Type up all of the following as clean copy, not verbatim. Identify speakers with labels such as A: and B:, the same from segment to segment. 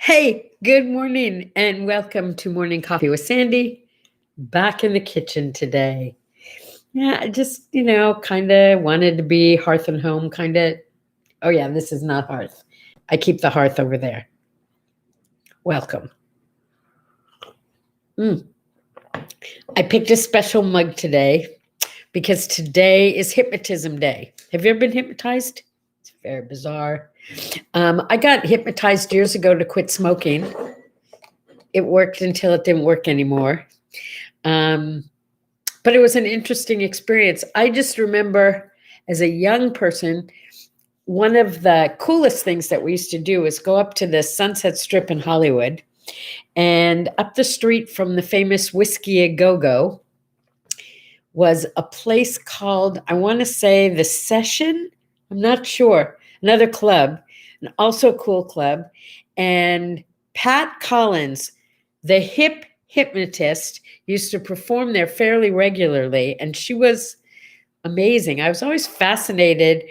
A: Hey, good morning and welcome to Morning Coffee with Sandy. Back in the kitchen today. Yeah, I just, kind of wanted to be hearth and home, kind of. Oh, yeah, this is not hearth. I keep the hearth over there. Welcome. I picked a special mug today because today is Hypnotism Day. Have you ever been hypnotized? It's very bizarre. I got hypnotized years ago to quit smoking. It worked until it didn't work anymore. But it was an interesting experience. I just remember as a young person, one of the coolest things that we used to do is go up to the Sunset Strip in Hollywood, and up the street from the famous Whiskey A Go Go was a place called, I want to say, The Session. I'm not sure. Another club, and also a cool club. And Pat Collins, the hypnotist, used to perform there fairly regularly, and she was amazing. I was always fascinated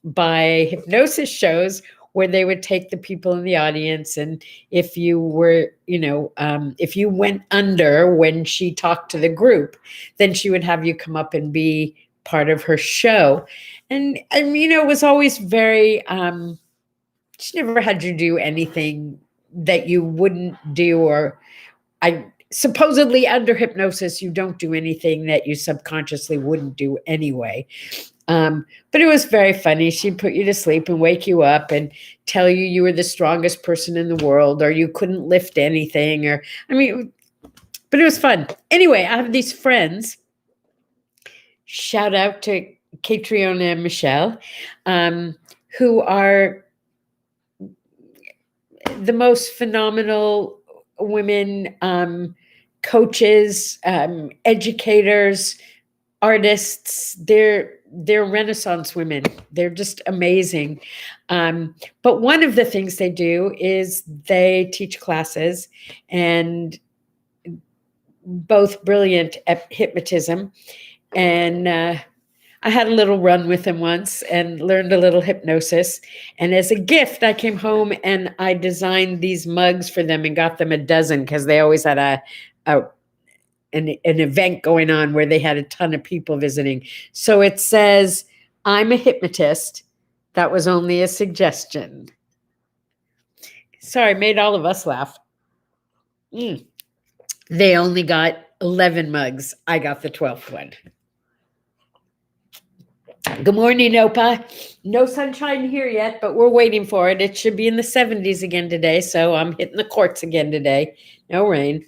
A: by hypnosis shows where they would take the people in the audience, and if you were, if you went under when she talked to the group, then she would have you come up and be part of her show. And it was always very, she never had you do anything that you wouldn't do, or supposedly under hypnosis, you don't do anything that you subconsciously wouldn't do anyway. But it was very funny. She'd put you to sleep and wake you up and tell you were the strongest person in the world, or you couldn't lift anything, but it was fun. Anyway, I have these friends. Shout out to Catriona and Michelle, who are the most phenomenal women, coaches, educators, artists. They're Renaissance women. They're just amazing. But one of the things they do is they teach classes, and both brilliant at hypnotism. And I had a little run with them once and learned a little hypnosis. And as a gift, I came home and I designed these mugs for them and got them a dozen, because they always had an event going on where they had a ton of people visiting. So it says, "I'm a hypnotist. That was only a suggestion." Sorry, made all of us laugh. They only got 11 mugs. I got the 12th one. Good morning, Opa. No sunshine here yet, but we're waiting for it. It should be in the 70s again today, so I'm hitting the courts again today. No rain.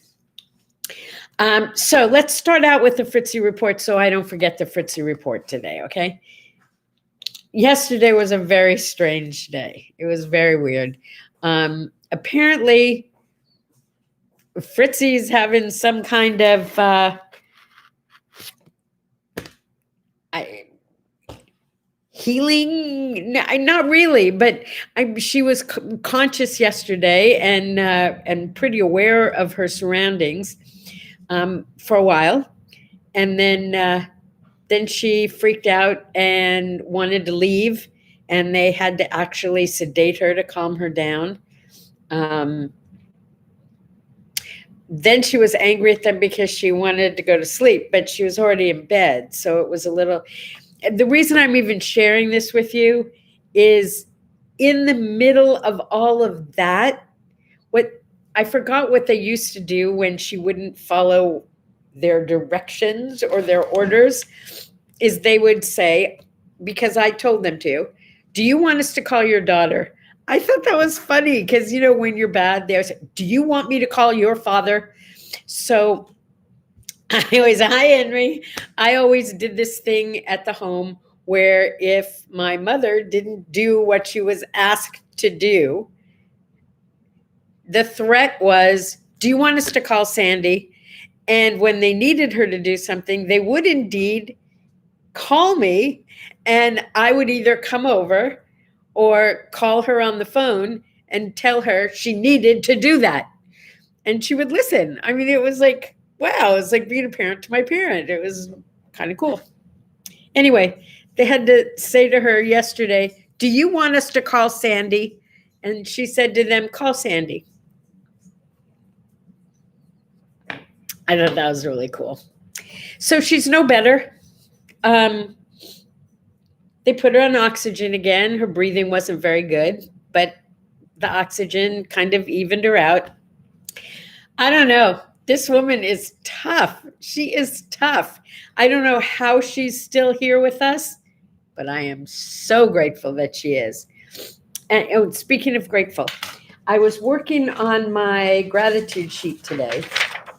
A: So let's start out with the Fritzy report so I don't forget the Fritzy report today, okay? Yesterday was a very strange day. It was very weird. Apparently, Fritzy's having some kind of healing. Not really, but she was conscious yesterday and pretty aware of her surroundings for a while, and then she freaked out and wanted to leave, and they had to actually sedate her to calm her down. Then she was angry at them because she wanted to go to sleep, but she was already in bed, so it was a little. The reason I'm even sharing this with you is, in the middle of all of that, I forgot what they used to do when she wouldn't follow their directions or their orders, is they would say, because I told them to, "Do you want us to call your daughter?" I thought that was funny because, when you're bad, they always say, "Do you want me to call your father?" So I always, "Hi, Henry." I always did this thing at the home where if my mother didn't do what she was asked to do, the threat was, "Do you want us to call Sandy?" And when they needed her to do something, they would indeed call me, and I would either come over or call her on the phone and tell her she needed to do that. And she would listen. It was like, wow, it was like being a parent to my parent. It was kind of cool. Anyway, they had to say to her yesterday, "Do you want us to call Sandy?" And she said to them, "Call Sandy." I thought that was really cool. So she's no better. Um, they put her on oxygen again. Her breathing wasn't very good, but the oxygen kind of evened her out. I don't know. This woman is tough. She is tough. I don't know how she's still here with us, but I am so grateful that she is. And speaking of grateful, I was working on my gratitude sheet today.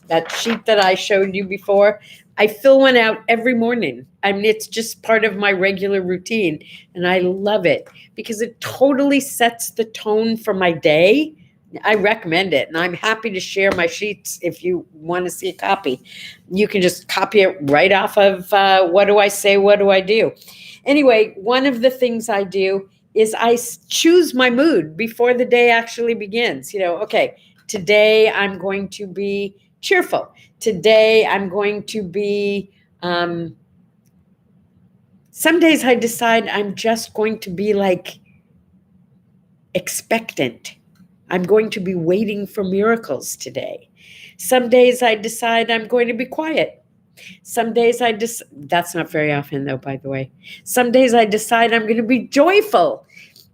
A: That sheet that I showed you before, I fill one out every morning. I mean, it's just part of my regular routine, and I love it because it totally sets the tone for my day. I recommend it, and I'm happy to share my sheets if you want to see a copy. You can just copy it right off of What Do I Say, What Do I Do? Anyway, one of the things I do is I choose my mood before the day actually begins. Okay, today I'm going to be cheerful. Today I'm going to be, some days I decide I'm just going to be like expectant. I'm going to be waiting for miracles today. Some days I decide I'm going to be quiet. Some days that's not very often though, by the way. Some days I decide I'm going to be joyful,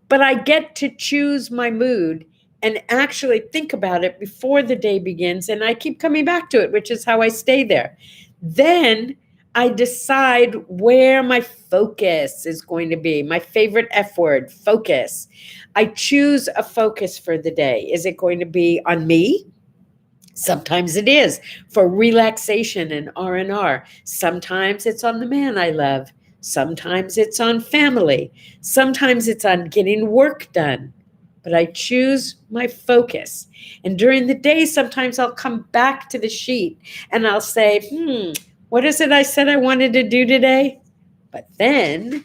A: but I get to choose my mood and actually think about it before the day begins. And I keep coming back to it, which is how I stay there. Then I decide where my focus is going to be. My favorite F word, focus. I choose a focus for the day. Is it going to be on me? Sometimes it is for relaxation and R&R. Sometimes it's on the man I love. Sometimes it's on family. Sometimes it's on getting work done. But I choose my focus. And during the day, sometimes I'll come back to the sheet and I'll say, what is it I said I wanted to do today? But then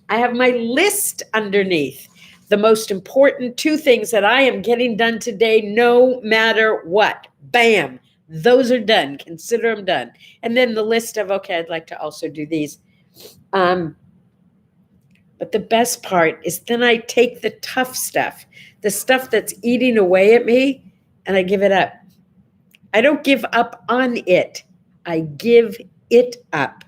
A: I have my list underneath. The most important 2 things that I am getting done today, no matter what. Bam, those are done. Consider them done. And then the list of, okay, I'd like to also do these. But the best part is then I take the tough stuff, the stuff that's eating away at me, and I give it up. I don't give up on it. I give it up.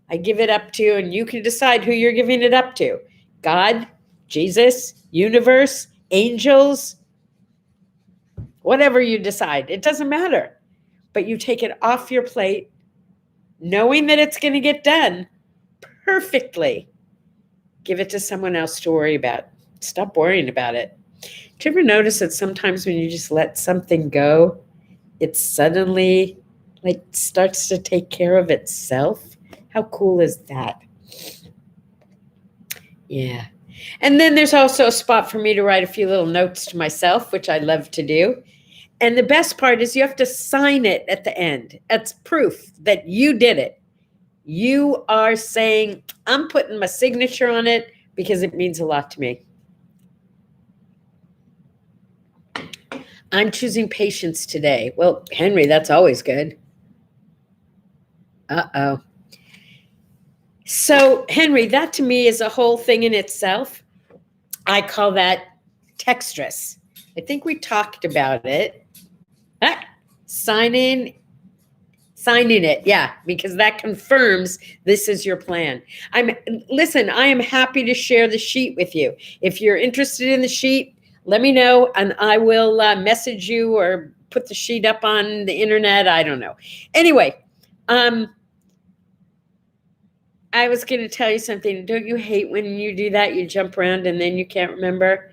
A: I give it up to, and you can decide who you're giving it up to. God, Jesus, universe, angels, whatever you decide. It doesn't matter. But you take it off your plate, knowing that it's going to get done perfectly. Give it to someone else to worry about. Stop worrying about it. Do you ever notice that sometimes when you just let something go, it suddenly starts to take care of itself? How cool is that? Yeah. And then there's also a spot for me to write a few little notes to myself, which I love to do. And the best part is you have to sign it at the end. That's proof that you did it. You are saying, I'm putting my signature on it because it means a lot to me. I'm choosing patience today. Well, Henry, that's always good. Uh-oh. So, Henry, that to me is a whole thing in itself. I call that TechStress. I think we talked about it. Signing it. Yeah, because that confirms this is your plan. I am happy to share the sheet with you. If you're interested in the sheet, let me know and I will message you or put the sheet up on the internet. I don't know. Anyway, I was going to tell you something. Don't you hate when you do that? You jump around and then you can't remember.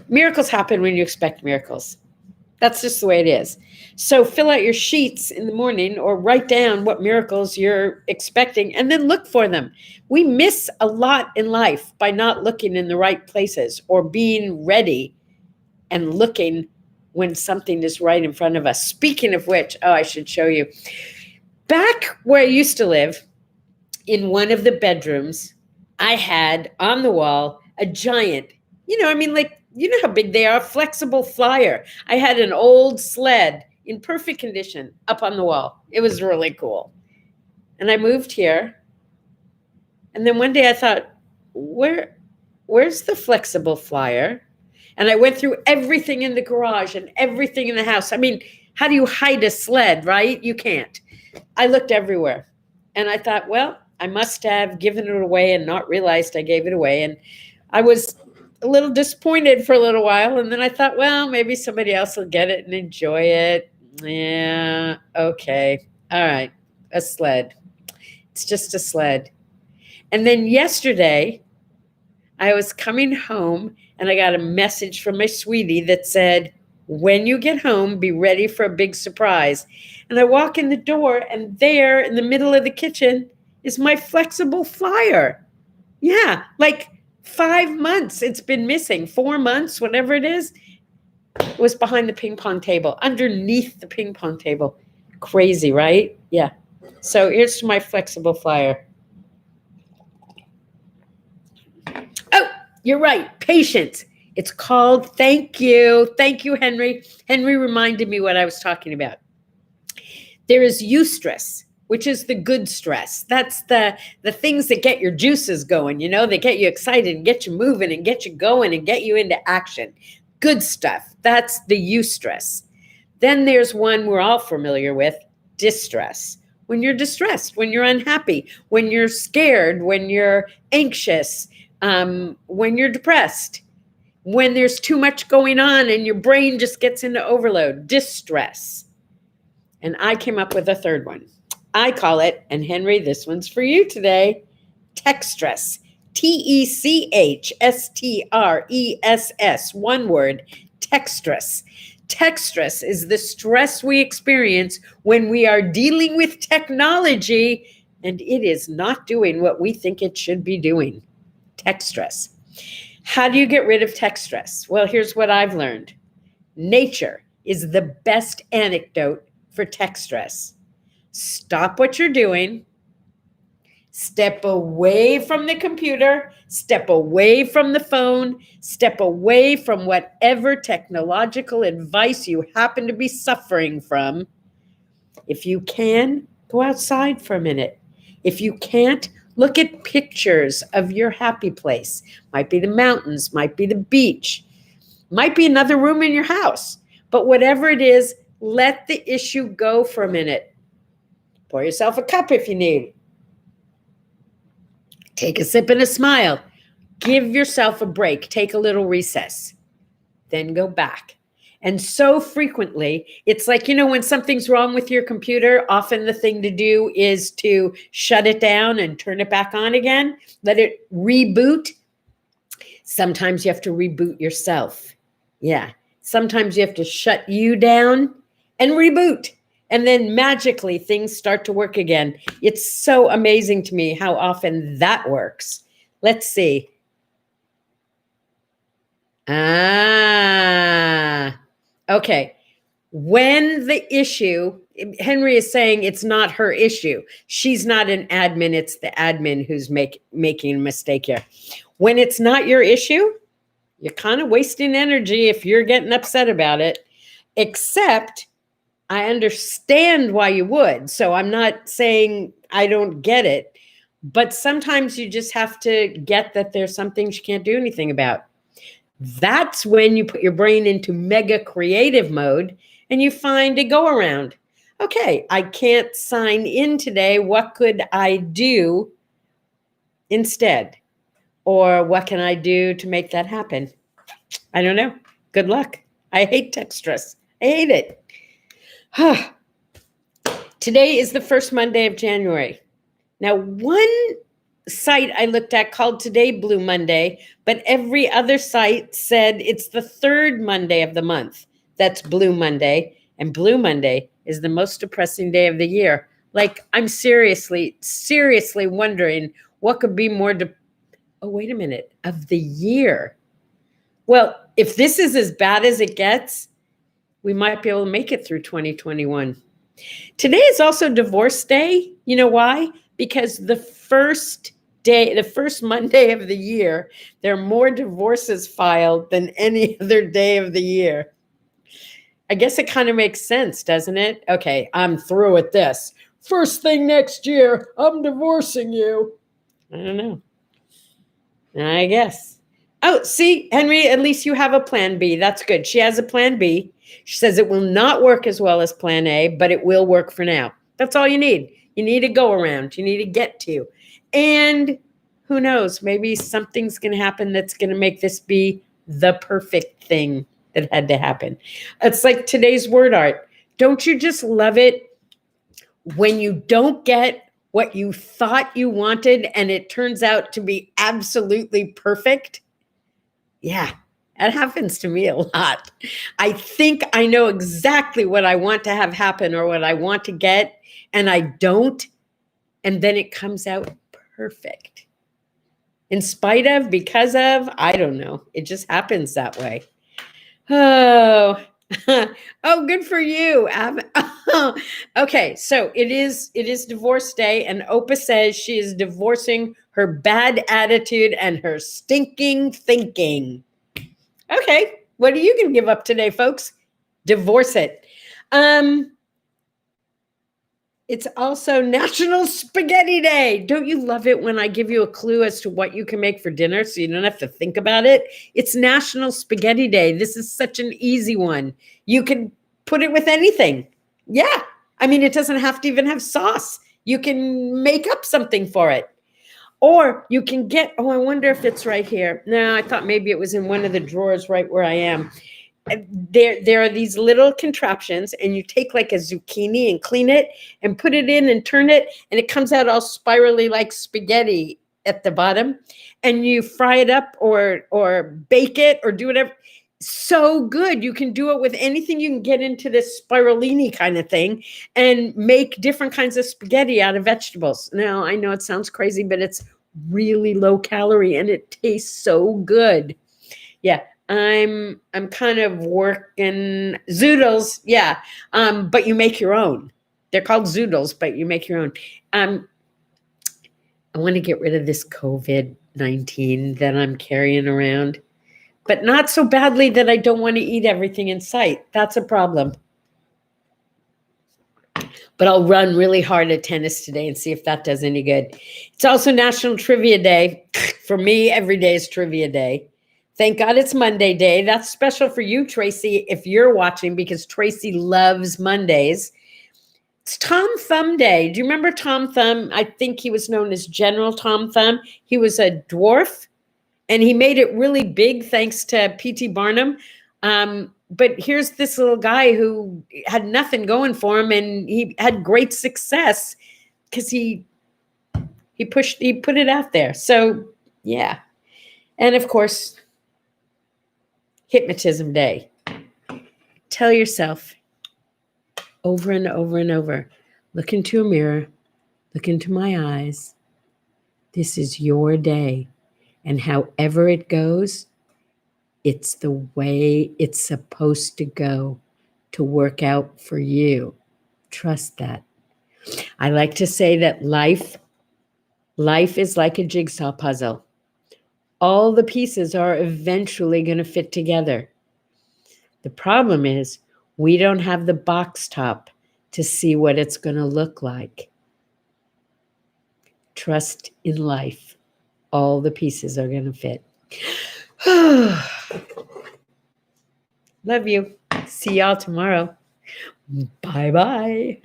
A: Miracles happen when you expect miracles. That's just the way it is. So fill out your sheets in the morning or write down what miracles you're expecting and then look for them. We miss a lot in life by not looking in the right places or being ready and looking when something is right in front of us. Speaking of which, I should show you. Back where I used to live, in one of the bedrooms, I had on the wall a giant, you know how big they are, flexible flyer. I had an old sled in perfect condition up on the wall. It was really cool. And I moved here. And then one day I thought, where's the flexible flyer? And I went through everything in the garage and everything in the house. I mean, how do you hide a sled, right? You can't. I looked everywhere. And I thought, well, I must have given it away and not realized I gave it away. And I was a little disappointed for a little while. And then I thought, well, maybe somebody else will get it and enjoy it. Yeah, okay. All right. A sled. It's just a sled. And then yesterday, I was coming home and I got a message from my sweetie that said, when you get home, be ready for a big surprise. And I walk in the door, and there in the middle of the kitchen is my flexible flyer. Yeah, like 5 months it's been missing, 4 months, whatever it is. It was behind the ping pong table, underneath the ping pong table. Crazy, right? Yeah. So here's my flexible flyer. Oh, you're right. Patience. It's called thank you. Thank you, Henry. Henry reminded me what I was talking about. There is eustress, which is the good stress. That's the things that get your juices going, you know, they get you excited and get you moving and get you going and get you into action. Good stuff. That's the eustress. Then there's one we're all familiar with, distress. When you're distressed, when you're unhappy, when you're scared, when you're anxious, when you're depressed, when there's too much going on and your brain just gets into overload, distress. And I came up with a third one. I call it, and Henry, this one's for you today, TechStress. TechStress, one word, TechStress. TechStress is the stress we experience when we are dealing with technology and it is not doing what we think it should be doing. TechStress. How do you get rid of TechStress? Well, here's what I've learned. Nature is the best antidote for TechStress. Stop what you're doing. Step away from the computer, step away from the phone, step away from whatever technological advice you happen to be suffering from. If you can, go outside for a minute. If you can't, look at pictures of your happy place. Might be the mountains, might be the beach, might be another room in your house. But whatever it is, let the issue go for a minute. Pour yourself a cup if you need. Take a sip and a smile. Give yourself a break. Take a little recess. Then go back. And so frequently, it's like, you know, when something's wrong with your computer, often the thing to do is to shut it down and turn it back on again. Let it reboot. Sometimes you have to reboot yourself. Yeah. Sometimes you have to shut you down and reboot. And then magically things start to work again. It's so amazing to me how often that works. Let's see. Okay. When the issue, Henry is saying it's not her issue. She's not an admin. It's the admin who's making a mistake here. When it's not your issue, you're kind of wasting energy if you're getting upset about it, except I understand why you would. So I'm not saying I don't get it, but sometimes you just have to get that there's some things you can't do anything about. That's when you put your brain into mega creative mode and you find a go around. Okay, I can't sign in today. What could I do instead? Or what can I do to make that happen? I don't know. Good luck. I hate TechStress. I hate it. Today is the first Monday of January. Now, one site I looked at called today Blue Monday, but every other site said it's the third Monday of the month. That's Blue Monday. And Blue Monday is the most depressing day of the year. Like, I'm seriously wondering what could be more oh, wait a minute, of the year. Well, if this is as bad as it gets, we might be able to make it through 2021. Today is also Divorce Day. You know why? Because the first Monday of the year, there are more divorces filed than any other day of the year. I guess it kind of makes sense, doesn't it? Okay, I'm through with this. First thing next year, I'm divorcing you. I don't know. I guess. Oh, see, Henry, at least you have a plan B. That's good. She has a plan B. She says it will not work as well as plan A, but it will work for now. That's all you need. You need a go around. You need to get to. And who knows, maybe something's going to happen that's going to make this be the perfect thing that had to happen. It's like today's word art. Don't you just love it when you don't get what you thought you wanted and it turns out to be absolutely perfect? Yeah, that happens to me a lot. I think I know exactly what I want to have happen or what I want to get, and I don't. And then it comes out perfect. In spite of, because of, I don't know. It just happens that way. Oh, oh, good for you. Okay, so it is divorce day, and Opa says she is divorcing her bad attitude and her stinking thinking. Okay, what are you going to give up today, folks? Divorce it. It's also National Spaghetti Day. Don't you love it when I give you a clue as to what you can make for dinner so you don't have to think about it? It's National Spaghetti Day. This is such an easy one. You can put it with anything. Yeah. I mean, it doesn't have to even have sauce. You can make up something for it. Or you can get, oh, I wonder if it's right here. No, I thought maybe it was in one of the drawers right where I am. There are these little contraptions, and you take like a zucchini and clean it and put it in and turn it, and it comes out all spirally like spaghetti at the bottom, and you fry it up or bake it or do whatever. So good. You can do it with anything. You can get into this spiralini kind of thing and make different kinds of spaghetti out of vegetables. Now, I know it sounds crazy, but it's really low calorie and it tastes so good. Yeah. I'm kind of working zoodles, yeah. But you make your own. They're called zoodles, but you make your own. I want to get rid of this COVID-19 that I'm carrying around, but not so badly that I don't want to eat everything in sight. That's a problem. But I'll run really hard at tennis today and see if that does any good. It's also National Trivia Day. For me, every day is Trivia Day. Thank God it's Monday day. That's special for you, Tracy, if you're watching, because Tracy loves Mondays. It's Tom Thumb Day. Do you remember Tom Thumb? I think he was known as General Tom Thumb. He was a dwarf, and he made it really big thanks to P.T. Barnum. But here's this little guy who had nothing going for him, and he had great success because he put it out there. So yeah. And of course, Hypnotism Day. Tell yourself over and over and over, look into a mirror, look into my eyes. This is your day. And however it goes, it's the way it's supposed to go to work out for you. Trust that. I like to say that life is like a jigsaw puzzle. All the pieces are eventually going to fit together. The problem is we don't have the box top to see what it's going to look like. Trust in life. All the pieces are going to fit. Love you. See y'all tomorrow. Bye-bye.